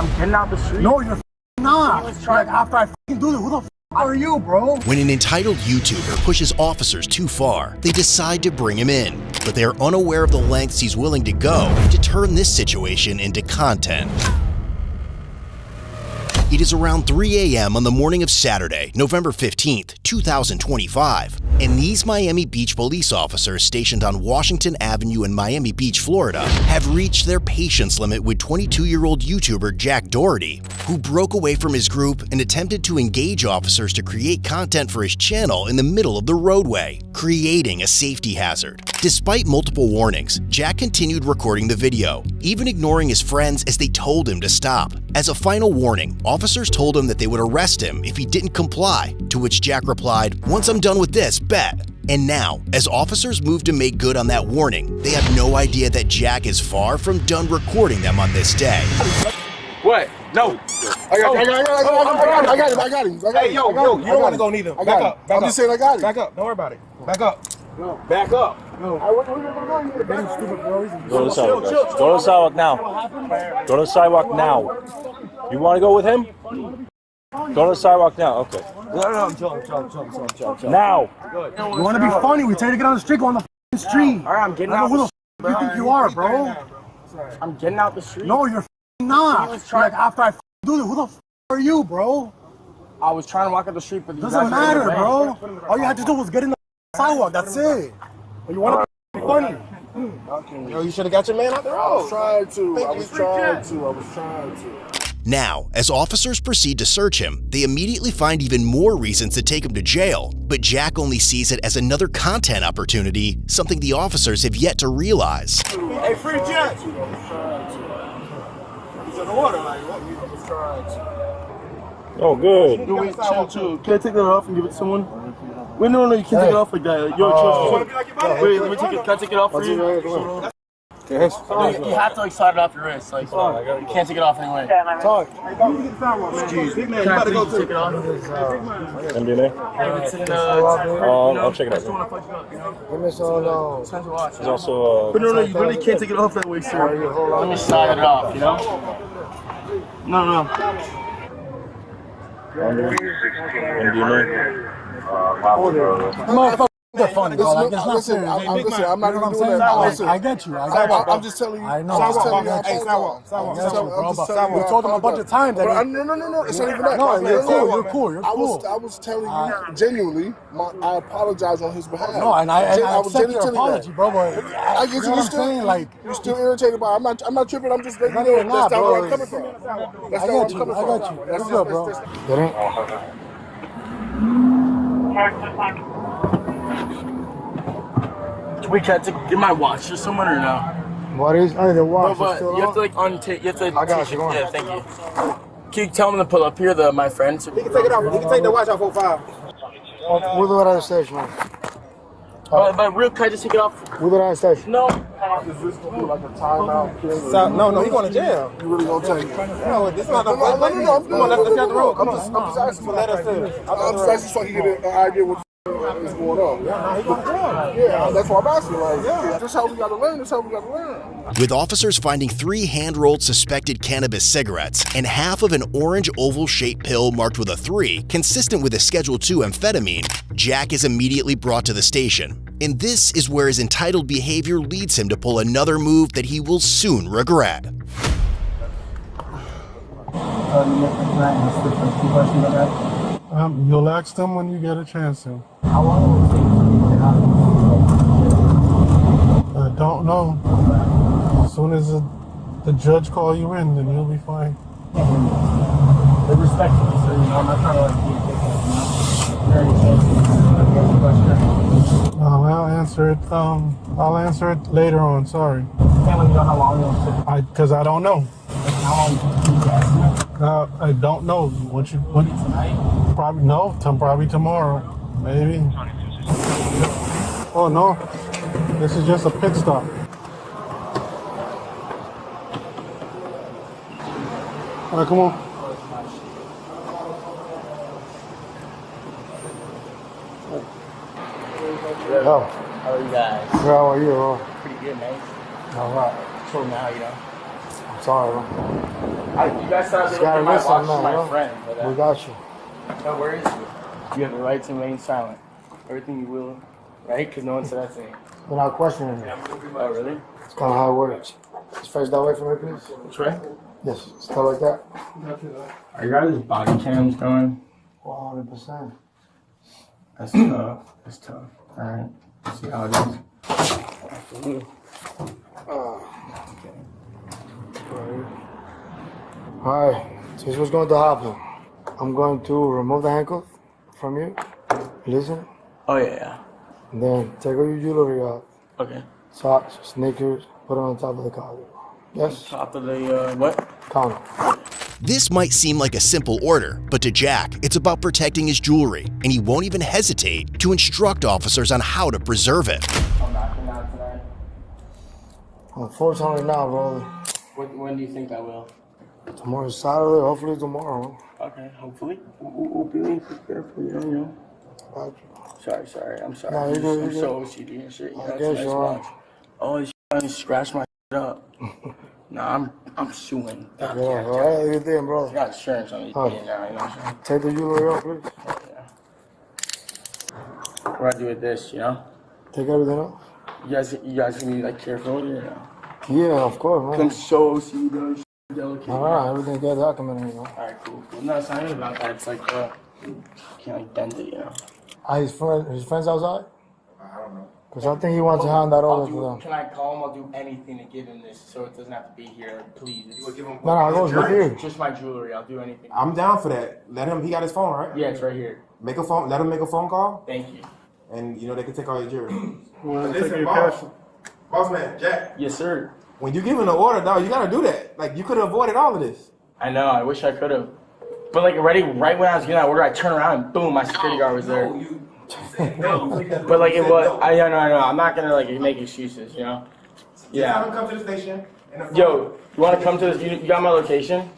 I'm getting out the street. No, you're not. Like, after I do this, who the are you, bro? When an entitled YouTuber pushes officers too far, they decide to bring him in, but they are unaware of the lengths he's willing to go to turn this situation into content. It is around 3 a.m. on the morning of Saturday, November 15th, 2025, and these Miami Beach police officers stationed on Washington Avenue in Miami Beach, Florida, have reached their patience limit with 22-year-old YouTuber Jack Doherty, who broke away from his group and attempted to engage officers to create content for his channel in the middle of the roadway, creating a safety hazard. Despite multiple warnings, Jack continued recording the video, even ignoring his friends as they told him to stop. As a final warning, officers told him that they would arrest him if he didn't comply, to which Jack replied, "Once I'm done with this, bet." And now, as officers move to make good on that warning, they have no idea that Jack is far from done recording them on this day. What? No. I got him. Hey, yo, you don't want to go neither. Back up. I'm just saying I got him. Back up. Don't worry about it. Back up. No. Back up. No. Go to the sidewalk, guys. Go to the sidewalk now. Go to the sidewalk now. You want to go with him? Go to the sidewalk now. Okay. No, I'm chilling. Now. You want to be funny? We tell you to get on the street, go on the street. All right, I'm getting out Who the the you think you are, bro? I'm getting out the street. No, you're not. Like, after I do this, who the are you, bro? I was trying to walk up the street, but Doesn't matter, bro. All you had to do was get in the sidewalk. That's it. You want to be funny? Yo, you should have got your man out the road. I was trying to. Now, as officers proceed to search him, they immediately find even more reasons to take him to jail, but Jack only sees it as another content opportunity, something the officers have yet to realize. Hey, free Jack! He's in the water, like, what? Oh, good. Chill. Can I take that off and give it to someone? Wait, no, you can't take it off like that. Wait, let me take it. Can I take it off for you? You have to like slide it off your wrist. Like, you can't take it off anyway. Talk. Can I please take it off? MDMA? I'll check it out. Give me so There's also But no, you really can't take it off that way, sir. Let me slide it off, you know? No. MDMA. Motherfucker, they're funny, bro. Like, it's not Listen, serious. I'm not even doing that. Listen, I get you. I'm just telling you. I know. I'm just telling you. Hey, Sidewalk. We told them a bunch of times. No. It's not even that. No, you're cool. I was telling you genuinely. I apologize on his behalf. No, and I was accept your genuinely apology, bro. But I get you know what I'm saying? Like, you're still irritated by it. I'm not tripping. I'm just letting you know that's not where I'm coming from. That's not where I'm coming from. I got you. That's good, bro. Wait, can I get my watch or someone or no? What is? I need to watch. No, but you have to like untape. You have to. I got you. Yeah, thank you. Can you tell them to pull up here, my friends? He can take it off. He can take the watch off 05. We'll do it at the station. But real, can I just take it off? We'll do it at the station. No. Is this gonna be like a timeout? No, he going to jail. You really gonna take it? No, this is not the No. Come on, let's get the road. Come on. I'm just asking for Let us I'm just asking so he get an idea what is going on. Yeah, that's why I'm asking. Like, this how we gotta learn. With officers finding 3 hand-rolled suspected cannabis cigarettes and half of an orange oval-shaped pill marked with a 3, consistent with a Schedule II amphetamine, Jack is immediately brought to the station. And this is where his entitled behavior leads him to pull another move that he will soon regret. You'll ask them when you get a chance to. How long will it take for you to Don't know. As soon as the judge call you in, then you'll be fine. But respectfully, sir, I'm not trying to like be a dickhead, I'll answer it later on. Sorry. Can't let me know how long it'll take. Because I don't know. How long do I don't know. What? tonight? Probably tomorrow. Maybe. Oh no. This is just a pit stop. All right, come on. How are you guys? How are you, bro? Pretty good, man. All right. So now, you know. I'm sorry, bro. You guys thought they gotta were my listen, watch man, to my bro. friend. But, We got you. no worries. You have the right to remain silent. Everything you will, right? Because no one said that thing. We're not questioning you. Oh, really? It's kind of how it works. Just face that way for me, please. Which way? Yes, stuff like that. Are you guys' body cams going? 100%. That's tough. That's tough. Alright. See how it is. Absolutely. Alright, so here's what's going to happen. I'm going to remove the handcuff from you. Listen. Oh, yeah. And then take all your jewelry out. Okay. Socks, sneakers, put them on top of the counter. Yes? Top of the, what? Counter. This might seem like a simple order, but to Jack, it's about protecting his jewelry, and he won't even hesitate to instruct officers on how to preserve it. I'm knocking out tonight. Unfortunately now, brother. When do you think I will? Tomorrow's Saturday, hopefully tomorrow. Okay, hopefully. Hopefully, be careful, you know. Sorry. I'm sorry. No, you're good, I'm you're so OCD and shit. You know, I guess you are. Oh, this shit scratched my shit up. Nah, I'm suing. Yeah, alright, you think, I brother. got insurance on these things now, you know what I'm saying? Take the jewelry off, please. What do I do with this, you know? Take everything off. You guys can be like careful with it, you know? Yeah, of course, I'm man. so OCD, bro. This shit delicate. Alright, everything gets documented, you know. Alright, cool. No, it's not even about that. It's like, you can't like bend it, you know? His friends outside? I don't know. Because I think he wants to hand that over to them. Can I call him? I'll do anything to give him this so it doesn't have to be here. Like, please. No, it goes with you. Just my jewelry. I'll do anything. I'm down for that. Let him. He got his phone, right? Yeah, it's right here. Make a phone. Let him make a phone call, Thank you. and you know they can take all your jewelry. Listen, boss man, Jack. Yes, sir. When you give him the order, dog, you gotta do that. Like you could have avoided all of this. I know. I wish I could have. But like right when I was getting that order, I turned around and boom, my security guard was there. But like it was. I know. I'm not gonna like make excuses, you know. Yeah. Have him come to the station. Yo, you want to come to this? You got my location?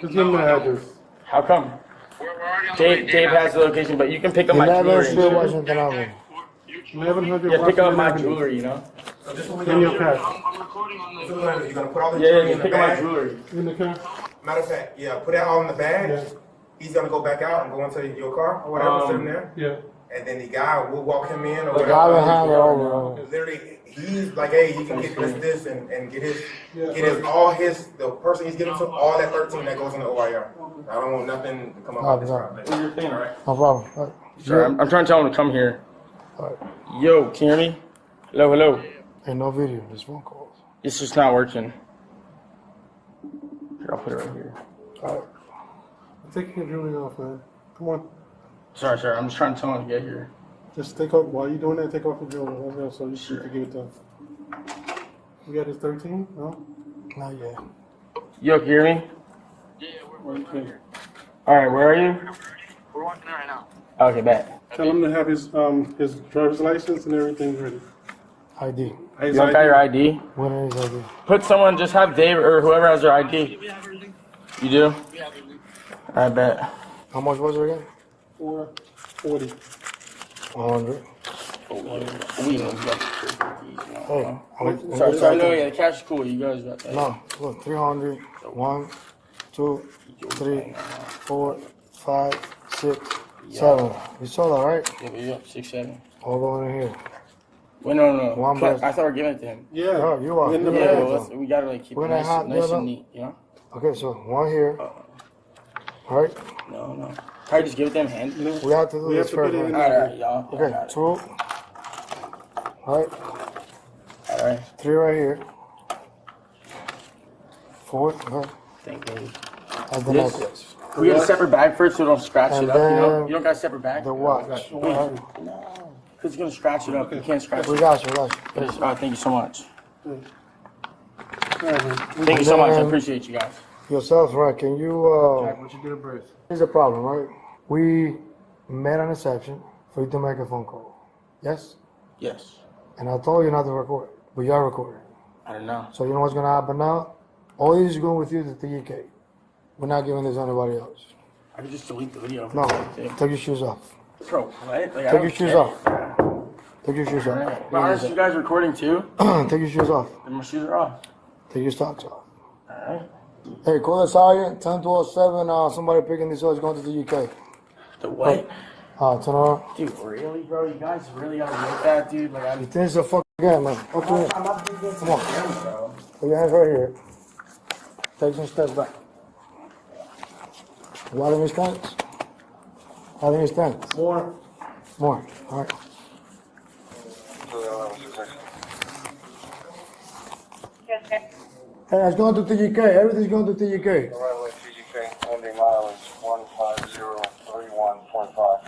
Just give me the address. How come? Dave has the location, but you can pick up my 11th jewelry. Street, Washington Avenue. 1100 Yeah, pick up my Washington jewelry, you know? Avenue. In your car. You're gonna put all the Yeah, jewelry you in the pick up my bag. jewelry. In the car. Matter of fact, yeah, put that all in the bag. Yeah. He's gonna go back out and go into your car or whatever, sit him there. Yeah. And then the guy will walk him in or The whatever. guy will hand it over. Literally, he's like, hey, he can get this and get the person he's giving to, all that 13 that goes in the OIR. I don't want nothing to come up with this problem. Do your thing, alright? No problem. All right. Sorry, I'm trying to tell him to come here. All right. Yo, can you hear me? Hello. Ain't no video, just phone calls. It's just not working. Here, I'll put it right here. All right. Take your jewelry off, man. Come on. Sorry, I'm just trying to tell him to get here. Just take off, while you're doing that, take off your jewelry. So you should give it to him. You got his 13? No? Not yet. Yo, can you hear me? Yeah, we're here. Alright, where are you? We're walking there right now. Okay, bet. Tell him to have his driver's license and everything ready. ID. You want your ID? When is ID? Put someone, just have Dave or whoever has their ID. You do? I bet. How much was it again? 440. 100. We know you got Hey, Sorry, no, yeah, the cash is cool. You guys got that. No, look, 300. 1, 2, 3, 4, 5, 6, 7. You saw that, right? Yeah, 6, 7. All going in here. Wait, no. One I person. thought we were giving it to him. Yeah. Oh, you are. In the Yeah, Yeah, bag. well, we gotta like keep it We're gonna have- nice yeah, and neat, you know? Okay, so one here. All right. No. Probably just give it to him hand. We have to do We this have to put first. it in Right? Alright, y'all. Okay, 2. All right. Alright. 3 right here. 4. Okay. Thank you. And the This- necklace. Can we get a separate bag first so we don't scratch And it up, you know? then You don't got a separate bag? The watch. All right. No. Because it's gonna scratch it up. You can't scratch We it. got you. Thank you so much. All right, man. Thank you so much. I then- appreciate you guys. Yourself, right? Can you? What you get a brace? Here's the problem, right? We made an exception for you to make a phone call. Yes. Yes. And I told you not to record, but you are recording. I don't know. So you know what's gonna happen now? All this is going with you to TK. We're not giving this to anybody else. I can just delete the video. No, take your shoes off. Bro, what? Like, I Take don't your shoes care. off. Take your shoes off. Alright. But aren't you guys recording too? Take your shoes off. Then my shoes are off. Take your socks off. Alright. Hey, call the sergeant. 10-207. Somebody picking this up. He's going to the UK. The what? Turn around. Dude, really, bro? You guys really gotta make that, dude? Like, I'm. This is a fucking game, man. Up to I'm not doing this. Come on. Bro. Put your hands right here. Take some steps back. Why don't you stand? How do you stand? More. More. All right. Hey, it's going to TGK. Everything's going to TGK. Right away, TGK, ending mileage 15031.5.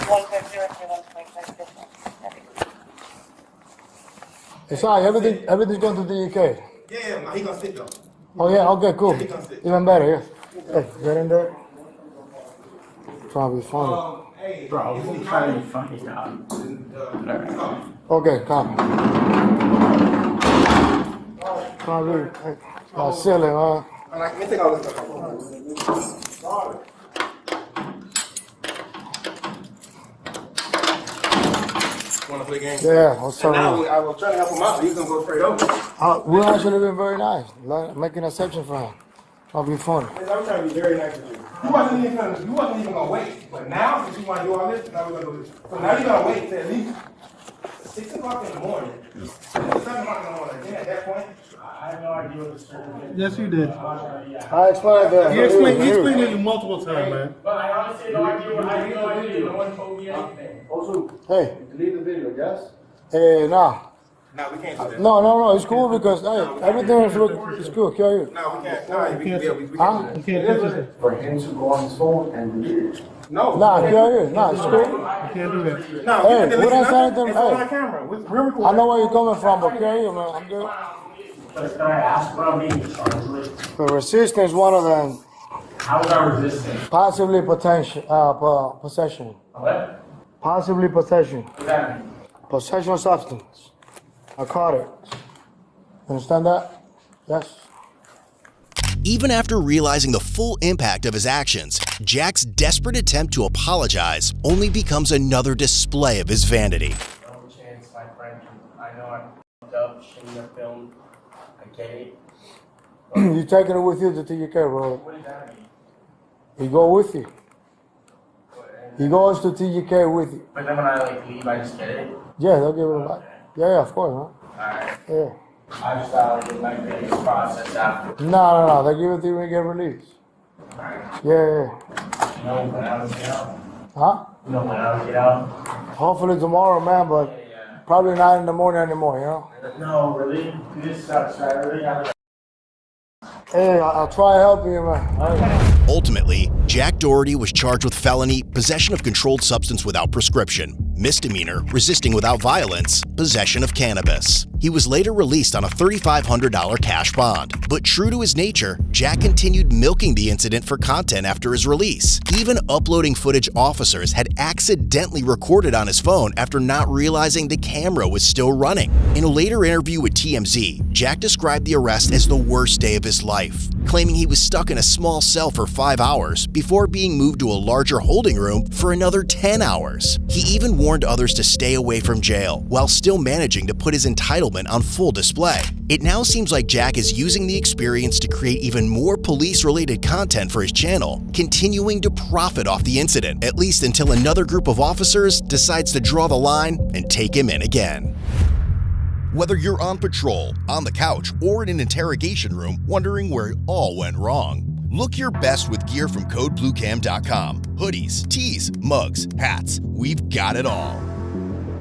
15031.5. Hey, sorry, everything's going to TGK. Yeah, no, he gonna sit though. Oh, yeah, okay, cool. Yeah, he gonna sit. Even better, yeah. Hey, get in there. Trying to be funny. Hey, Bro, I'm trying to be funny, dog. Okay, come. Trying to be silly, man. Let me take all this stuff. Wanna play games? Yeah, what's up? Now I was trying to help him out, so he's gonna go straight over. We're actually been very nice. Making an exception for him. That'll be fun. I'm trying to be very nice with you. You wasn't even gonna wait. But now, since you want to do all this, now we're gonna do this. So now you're gonna wait till at least 6 o'clock in the morning. 7 o'clock in the morning. Then at that point, I have no idea what the certificate. Yes, you did. I explained that. He explained it multiple times, man. But I honestly have no idea what I have no idea. No one told me anything. Hey. Delete the video, yes? Hey, nah. no, we can't do that. No, it's cool because, hey, everything is cool. Kill you. No, we can't. No, we can't. Huh? You can't touch it. For him to go on his phone and delete it. No. Nah, kill you. Nah, it's cool. You can't do that. No, Hey, we what I can't said to him, It's on hey. our camera. We're recording. I know where you're coming from, but kill you, man. I'm good. But can I ask what I'm being charged with? The resistance, one of them, How was I resisting? possibly possession. What? Possibly possession. What's that mean? Possession of substance. I caught it. Understand that? Yes. Even after realizing the full impact of his actions, Jack's desperate attempt to apologize only becomes another display of his vanity. No chance, my friend. I know I f***ed up, shouldn't have filmed. I get it. You taking it with you to TGK, bro. What does that mean? He go with you. He goes to TGK with you. But then when I leave, I just get it? Yeah, they'll give it back. Yeah, of course, Alright. huh? Yeah. I just thought it might be a process after. No. They give it to you when you get released. Alright. Yeah. You know when I would get out? Huh? You know when I would get out? Hopefully tomorrow, man, but probably not in the morning anymore, you know? No, really? This sucks. I really have to. Hey, I'll try to help you, man. All right. Ultimately, Jack Doherty was charged with felony, possession of controlled substance without prescription, misdemeanor, resisting without violence, possession of cannabis. He was later released on a $3,500 cash bond. But true to his nature, Jack continued milking the incident for content after his release, even uploading footage officers had accidentally recorded on his phone after not realizing the camera was still running. In a later interview with TMZ, Jack described the arrest as the worst day of his life, claiming he was stuck in a small cell for 5 hours before being moved to a larger holding room for another 10 hours. He even warned others to stay away from jail while still managing to put his entitlement on full display. It now seems like Jack is using the experience to create even more police-related content for his channel, continuing to profit off the incident, at least until another group of officers decides to draw the line and take him in again. Whether you're on patrol, on the couch, or in an interrogation room wondering where it all went wrong, look your best with gear from CodeBlueCam.com. Hoodies, tees, mugs, hats, we've got it all.